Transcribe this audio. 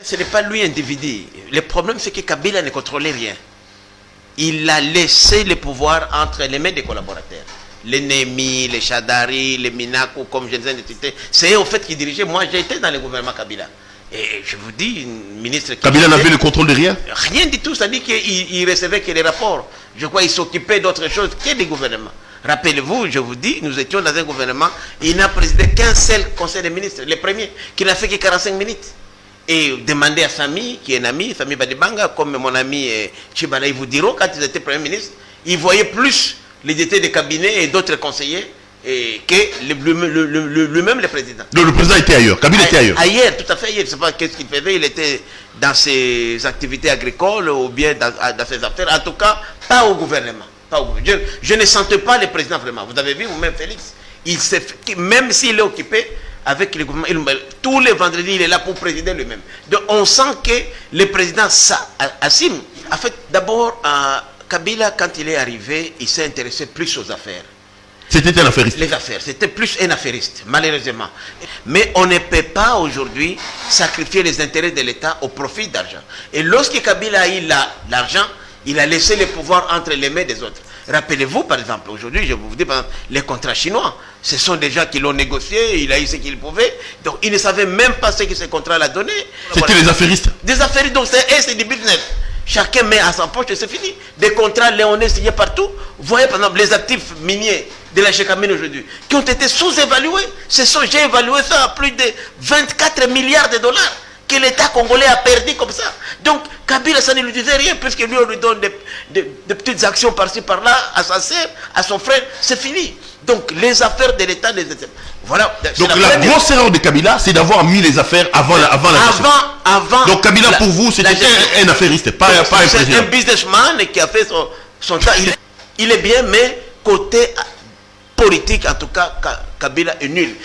ce n'est pas lui individu. Le problème, c'est que Kabila ne contrôlait rien. Il a laissé le pouvoir entre les mains des collaborateurs. Les Némi, les Chadari, les Minakou, comme je les ai cités. C'est eux, au fait, qui dirigeaient. Moi, j'ai été dans le gouvernement Kabila. Et je vous dis, ministre... Kabila n'avait le contrôle de rien? Rien du tout. C'est-à-dire qu'il recevait que les rapports. Je crois qu'il s'occupait d'autre chose que des gouvernements. Rappelez-vous, je vous dis, nous étions dans un gouvernement, il n'a présidé qu'un seul conseil des ministres, le premier, qui n'a fait que 45 minutes. Et demandez à Sami, qui est un ami, Sami Badibanga, comme mon ami Chibala, ils vous diront, quand ils étaient Premier ministre, ils voyaient plus les détails des cabinets et d'autres conseillers que lui-même le président. Donc le président était ailleurs, Kabila était ailleurs. Ailleurs, tout à fait ailleurs. Je ne sais pas qu'est-ce qu'il faisait, il était dans ses activités agricoles ou bien dans ses affaires, en tout cas, pas au gouvernement. Je ne sentais pas le président vraiment. Vous avez vu, vous-même, Félix, même s'il est occupé avec le gouvernement, tous les vendredis, il est là pour présider lui-même. Donc, on sent que le président assume. En fait, d'abord, Kabila, quand il est arrivé, il s'est intéressé plus aux affaires. C'était un affairiste. Les affaires, c'était plus un affairiste, malheureusement. Mais on ne peut pas aujourd'hui sacrifier les intérêts de l'État au profit d'argent. Et lorsque Kabila a eu l'argent, il a laissé le pouvoir entre les mains des autres. Rappelez-vous, par exemple, aujourd'hui, je vous dis, par exemple, les contrats chinois, ce sont des gens qui l'ont négocié, il a eu ce qu'il pouvait. Donc, il ne savait même pas ce que ce contrat l'a donné. C'était les affairistes. Des affairistes, donc c'est du business. Chacun met à sa poche et c'est fini. Des contrats léonais signés partout. Vous voyez, par exemple, les actifs miniers de la Chekamine aujourd'hui, qui ont été sous-évalués. J'ai évalué ça à plus de 24 milliards de dollars que l'État congolais a perdu comme ça. Donc, Kabila, ça ne lui disait rien, puisque lui, on lui donne des petites actions par-ci, par-là, à sa sœur, à son frère, c'est fini. Donc, les affaires de l'État, voilà. Donc, la grosse erreur de Kabila, c'est d'avoir mis les affaires avant la Avant. Donc, Kabila, pour vous, c'était un affairiste, pas un président. C'est un businessman qui a fait son temps. Il est bien, mais côté politique, en tout cas, Kabila est nul.